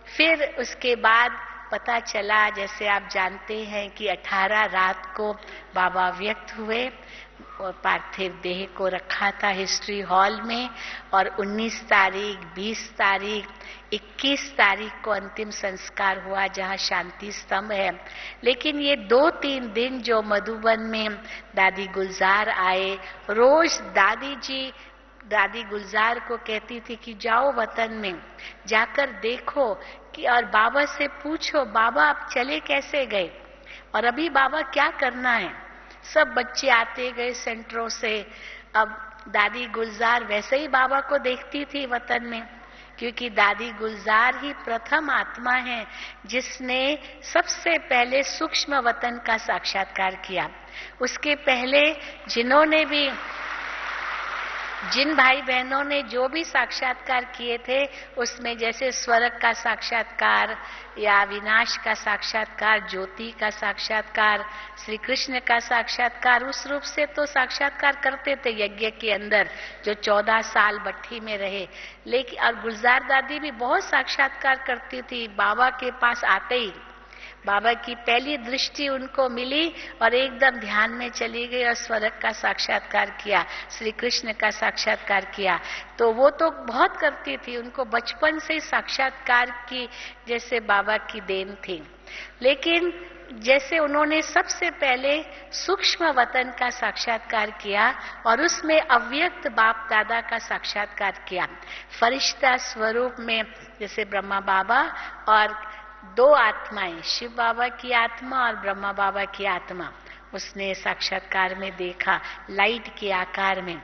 फिर उसके बाद पता चला, जैसे आप जानते हैं कि 18 रात को बाबा व्यक्त हुए, पार्थिव देह को रखा था हिस्ट्री हॉल में, और 19 तारीख, 20 तारीख, 21 तारीख को अंतिम संस्कार हुआ जहां शांति स्तंभ है। लेकिन ये 2-3 दिन जो मधुबन में दादी गुलजार आए, रोज दादी गुलजार को कहती थी कि जाओ वतन में जाकर देखो कि, और बाबा से पूछो बाबा आप चले कैसे गए और अभी बाबा क्या करना है। सब बच्चे आते गए सेंटरों से। अब दादी गुलजार वैसे ही बाबा को देखती थी वतन में, क्योंकि दादी गुलजार ही प्रथम आत्मा है जिसने सबसे पहले सूक्ष्म वतन का साक्षात्कार किया। उसके पहले जिन भाई बहनों ने जो भी साक्षात्कार किए थे, उसमें जैसे स्वर्ग का साक्षात्कार या विनाश का साक्षात्कार, ज्योति का साक्षात्कार, श्री कृष्ण का साक्षात्कार, उस रूप से तो साक्षात्कार करते थे यज्ञ के अंदर, जो 14 साल भट्ठी में रहे। लेकिन और गुलजार दादी भी बहुत साक्षात्कार करती थी। बाबा के पास आते ही बाबा की पहली दृष्टि उनको मिली और एकदम ध्यान में चली गई और स्वर्ग का साक्षात्कार किया, श्री कृष्ण का साक्षात्कार किया। तो वो तो बहुत करती थी, उनको बचपन से साक्षात्कार की जैसे बाबा की देन थी। लेकिन जैसे उन्होंने सबसे पहले सूक्ष्म वतन का साक्षात्कार किया और उसमें अव्यक्त बाप दादा का साक्षात्कार किया, फरिश्ता स्वरूप में, जैसे ब्रह्मा बाबा और 2 आत्माएं, शिव बाबा की आत्मा और ब्रह्मा बाबा की आत्मा, उसने साक्षात्कार में देखा लाइट के आकार में।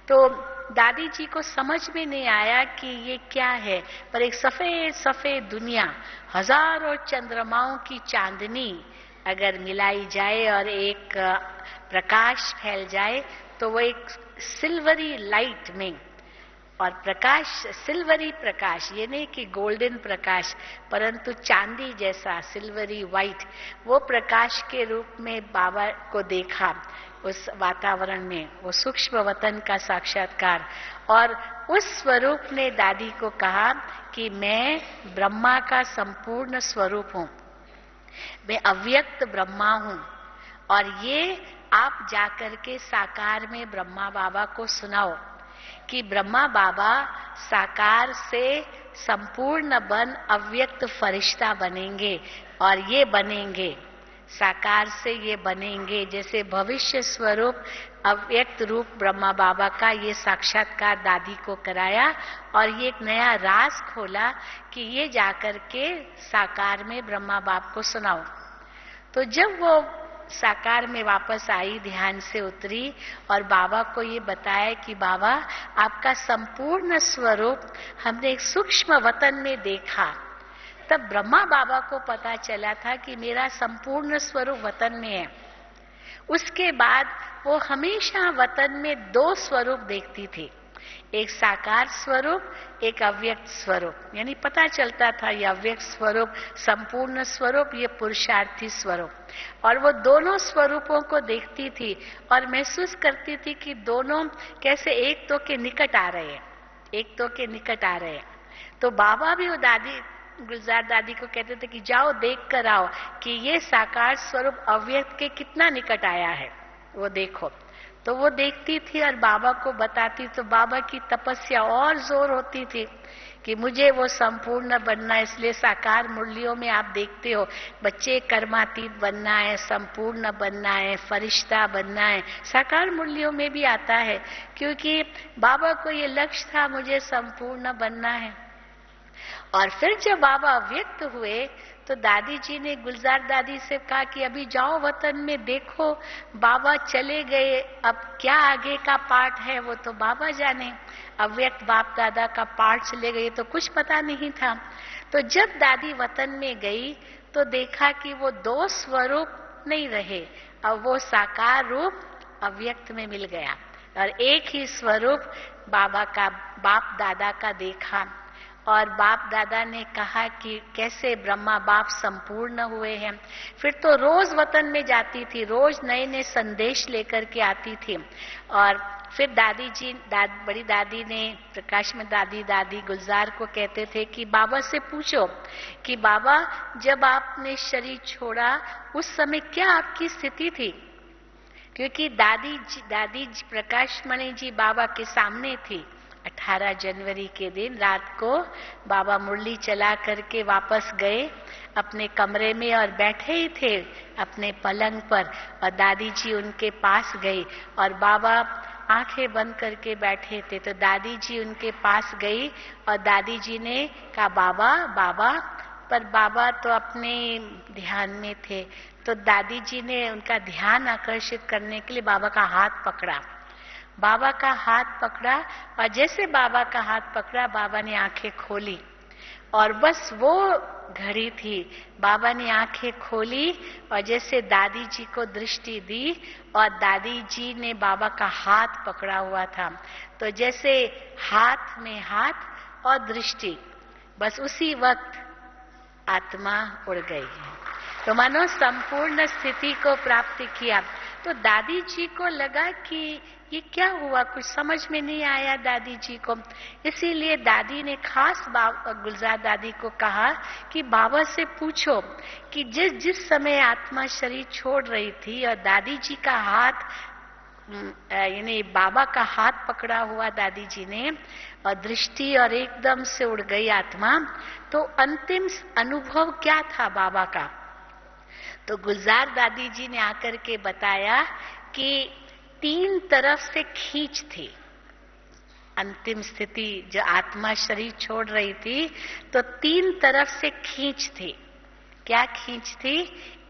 तो दादी जी को समझ में नहीं आया कि ये क्या है, पर एक सफेद सफेद दुनिया, हजारों चंद्रमाओं की चांदनी अगर मिलाई जाए और एक प्रकाश फैल जाए तो वो एक सिल्वरी लाइट में, और प्रकाश सिल्वरी प्रकाश, ये नहीं कि गोल्डन प्रकाश, परंतु चांदी जैसा सिल्वरी वाइट, वो प्रकाश के रूप में बाबा को देखा उस वातावरण में, वो सूक्ष्म वतन का साक्षात्कार। और उस स्वरूप ने दादी को कहा कि मैं ब्रह्मा का संपूर्ण स्वरूप हूं, मैं अव्यक्त ब्रह्मा हूं, और ये आप जाकर के साकार में ब्रह्मा बाबा को सुनाओ कि ब्रह्मा बाबा साकार से संपूर्ण बन अव्यक्त फरिश्ता बनेंगे, और ये बनेंगे साकार से, ये बनेंगे जैसे भविष्य स्वरूप अव्यक्त रूप ब्रह्मा बाबा का। ये साक्षात्कार दादी को कराया और ये एक नया राज खोला कि ये जाकर के साकार में ब्रह्मा बाप को सुनाओ। तो जब वो साकार में वापस आई, ध्यान से उतरी और बाबा को ये बताया कि बाबा आपका संपूर्ण स्वरूप हमने एक सूक्ष्म वतन में देखा, तब ब्रह्मा बाबा को पता चला था कि मेरा संपूर्ण स्वरूप वतन में है। उसके बाद वो हमेशा वतन में 2 स्वरूप देखती थी, एक साकार स्वरूप, एक अव्यक्त स्वरूप। यानी पता चलता था ये अव्यक्त स्वरूप संपूर्ण स्वरूप, ये पुरुषार्थी स्वरूप। और वो दोनों स्वरूपों को देखती थी और महसूस करती थी कि दोनों कैसे एक तो के निकट आ रहे हैं, एक तो के निकट आ रहे हैं। तो बाबा भी वो दादी गुलजार दादी को कहते थे कि जाओ देख कर आओ कि ये साकार स्वरूप अव्यक्त के कितना निकट आया है, वो देखो। तो वो देखती थी और बाबा को बताती, तो बाबा की तपस्या और जोर होती थी कि मुझे वो संपूर्ण बनना है। इसलिए साकार मुरलियों में आप देखते हो बच्चे कर्मातीत बनना है, संपूर्ण बनना है, फरिश्ता बनना है, साकार मुरलियों में भी आता है, क्योंकि बाबा को ये लक्ष्य था मुझे संपूर्ण बनना है। और फिर जब बाबा व्यक्त हुए तो दादी जी ने गुलजार दादी से कहा कि अभी जाओ वतन में देखो, बाबा चले गए, अब क्या आगे का पाठ है वो तो बाबा जाने। अव्यक्त बाप दादा का पाठ चले गए तो कुछ पता नहीं था। तो जब दादी वतन में गई तो देखा कि वो 2 स्वरूप नहीं रहे, अब वो साकार रूप अव्यक्त में मिल गया और एक ही स्वरूप बाबा का, बाप दादा का देखा। और बाप दादा ने कहा कि कैसे ब्रह्मा बाप संपूर्ण हुए हैं। फिर तो रोज वतन में जाती थी, रोज नए नए संदेश लेकर के आती थी। और फिर दादी जी बड़ी दादी ने, प्रकाश में दादी गुलजार को कहते थे कि बाबा से पूछो कि बाबा जब आपने शरीर छोड़ा उस समय क्या आपकी स्थिति थी, क्योंकि दादी प्रकाश मणि जी बाबा के सामने थी। 18 जनवरी के दिन रात को बाबा मुरली चला करके वापस गए अपने कमरे में और बैठे ही थे अपने पलंग पर, और दादी जी उनके पास गई और बाबा आंखें बंद करके बैठे थे। तो दादी जी उनके पास गई और दादी जी ने कहा बाबा बाबा, पर बाबा तो अपने ध्यान में थे। तो दादी जी ने उनका ध्यान आकर्षित करने के लिए बाबा का हाथ पकड़ा, बाबा का हाथ पकड़ा, और जैसे बाबा का हाथ पकड़ा बाबा ने आंखें खोली, और बस वो घड़ी थी, बाबा ने आंखें खोली और जैसे दादी जी को दृष्टि दी, और दादी जी ने बाबा का हाथ पकड़ा हुआ था, तो जैसे हाथ में हाथ और दृष्टि, बस उसी वक्त आत्मा उड़ गई है। तो मानो संपूर्ण स्थिति को प्राप्त किया। तो दादी जी को लगा कि ये क्या हुआ, कुछ समझ में नहीं आया दादी जी को। इसीलिए दादी ने खास गुलजार दादी को कहा कि बाबा से पूछो कि जिस समय आत्मा शरीर छोड़ रही थी और दादी जी का हाथ, यानी बाबा का हाथ पकड़ा हुआ दादी जी ने, और दृष्टि और एकदम से उड़ गई आत्मा, तो अंतिम अनुभव क्या था बाबा का। तो गुलजार दादी जी ने आकर के बताया कि 3 तरफ से खींच थी। अंतिम स्थिति जो आत्मा शरीर छोड़ रही थी तो 3 तरफ से खींच थी। क्या खींच थी?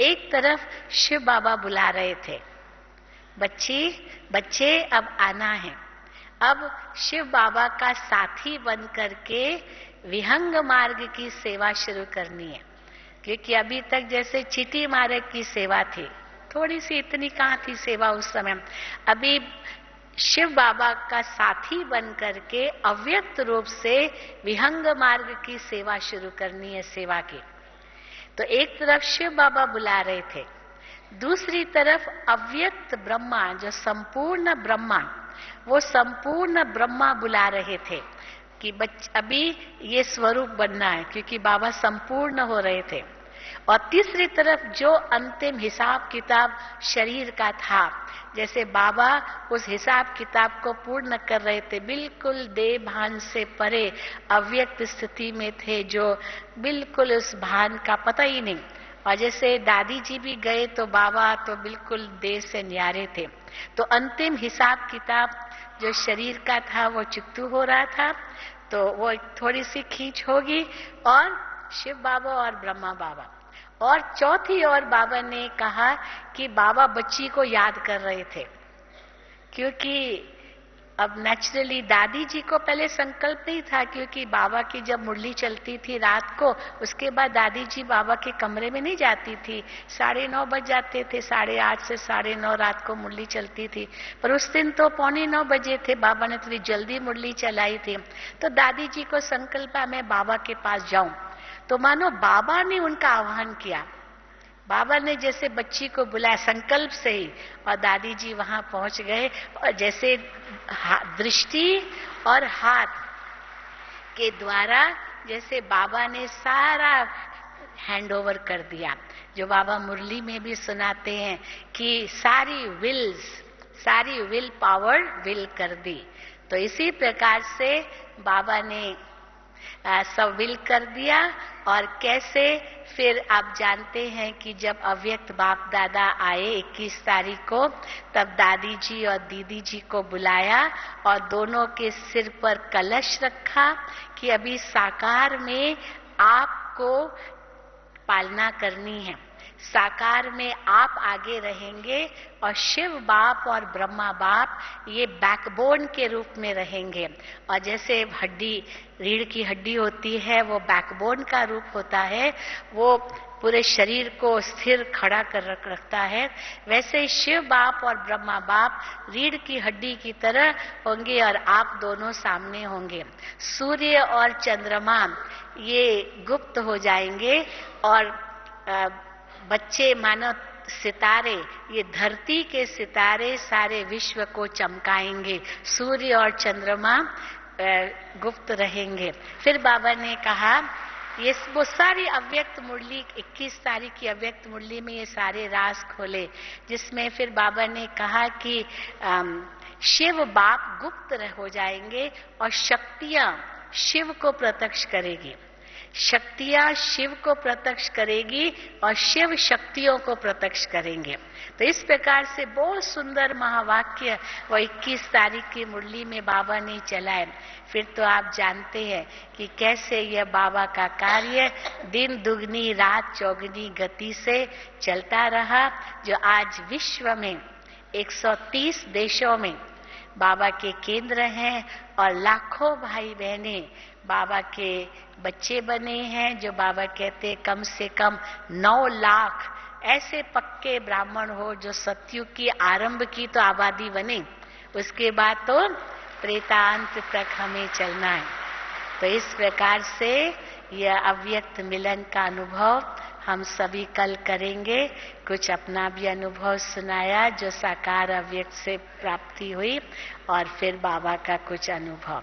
एक तरफ शिव बाबा बुला रहे थे, बच्चे अब आना है, अब शिव बाबा का साथी बन करके विहंग मार्ग की सेवा शुरू करनी है। क्योंकि अभी तक जैसे चीटी मार्ग की सेवा थी, थोड़ी सी इतनी कहाँ थी सेवा उस समय, अभी शिव बाबा का साथी बन करके अव्यक्त रूप से विहंग मार्ग की सेवा शुरू करनी है, सेवा की। तो एक तरफ शिव बाबा बुला रहे थे, दूसरी तरफ अव्यक्त ब्रह्मा, जो संपूर्ण ब्रह्मा, वो संपूर्ण ब्रह्मा बुला रहे थे कि अभी ये स्वरूप बनना है, क्योंकि बाबा संपूर्ण हो रहे थे। और तीसरी तरफ जो अंतिम हिसाब किताब शरीर का था, जैसे बाबा उस हिसाब किताब को पूर्ण कर रहे थे, बिल्कुल देह भान से परे अव्यक्त स्थिति में थे, जो बिल्कुल उस भान का पता ही नहीं। और जैसे दादी जी भी गए तो बाबा तो बिल्कुल देह से न्यारे थे। तो अंतिम हिसाब किताब जो शरीर का था वो चित्तू हो रहा था, तो वो थोड़ी सी खींच होगी, और शिव बाबा और ब्रह्मा बाबा। और चौथी ओर बाबा ने कहा कि बाबा बच्ची को याद कर रहे थे, क्योंकि अब नेचुरली दादी जी को पहले संकल्प नहीं था, क्योंकि बाबा की जब मुरली चलती थी रात को, उसके बाद दादी जी बाबा के कमरे में नहीं जाती थी, 9:30 बज जाते थे, 8:30 से 9:30 रात को मुरली चलती थी। पर उस दिन तो 8:45 बजे थे, बाबा ने थोड़ी जल्दी मुरली चलाई थी। तो दादी जी को संकल्प मैं बाबा के पास जाऊं, तो मानो बाबा ने उनका आह्वान किया, बाबा ने जैसे बच्ची को बुलाया संकल्प से ही, और दादी जी वहां पहुंच गए, और जैसे दृष्टि और हाथ के द्वारा जैसे बाबा ने सारा हैंड ओवर कर दिया, जो बाबा मुरली में भी सुनाते हैं कि सारी विल पावर विल कर दी। तो इसी प्रकार से बाबा ने सब विल कर दिया। और कैसे, फिर आप जानते हैं कि जब अव्यक्त बाप दादा आए 21 तारीख को, तब दादी जी और दीदी जी को बुलाया और दोनों के सिर पर कलश रखा कि अभी साकार में आपको पालना करनी है, साकार में आप आगे रहेंगे और शिव बाप और ब्रह्मा बाप ये बैकबोन के रूप में रहेंगे। और जैसे हड्डी, रीढ़ की हड्डी होती है, वो बैकबोन का रूप होता है, वो पूरे शरीर को स्थिर खड़ा कर रखता है, वैसे शिव बाप और ब्रह्मा बाप रीढ़ की हड्डी की तरह होंगे और आप दोनों सामने होंगे। सूर्य और चंद्रमा ये गुप्त हो जाएंगे और बच्चे मानो सितारे, ये धरती के सितारे सारे विश्व को चमकाएंगे। सूर्य और चंद्रमा गुप्त रहेंगे। फिर बाबा ने कहा ये वो सारी अव्यक्त मुरली, 21 तारीख की अव्यक्त मुरली में ये सारे राज खोले, जिसमें फिर बाबा ने कहा कि शिव बाप गुप्त हो जाएंगे और शक्तियां शिव को प्रत्यक्ष करेगी, शक्तियां शिव को प्रत्यक्ष करेगी और शिव शक्तियों को प्रत्यक्ष करेंगे। तो इस प्रकार से बहुत सुंदर महावाक्य वो 21 तारीख की मुरली में बाबा ने चलाए। फिर तो आप जानते हैं कि कैसे यह बाबा का कार्य दिन दुगनी रात चौगनी गति से चलता रहा, जो आज विश्व में 130 देशों में बाबा के केंद्र हैं और लाखों भाई बहने बाबा के बच्चे बने हैं। जो बाबा कहते हैं कम से कम 9 लाख ऐसे पक्के ब्राह्मण हो जो सतयुग की आरंभ की तो आबादी बने, उसके बाद तो प्रेतांत तक हमें चलना है। तो इस प्रकार से यह अव्यक्त मिलन का अनुभव हम सभी कल करेंगे। कुछ अपना भी अनुभव सुनाया जो साकार अव्यक्त से प्राप्ति हुई और फिर बाबा का कुछ अनुभव।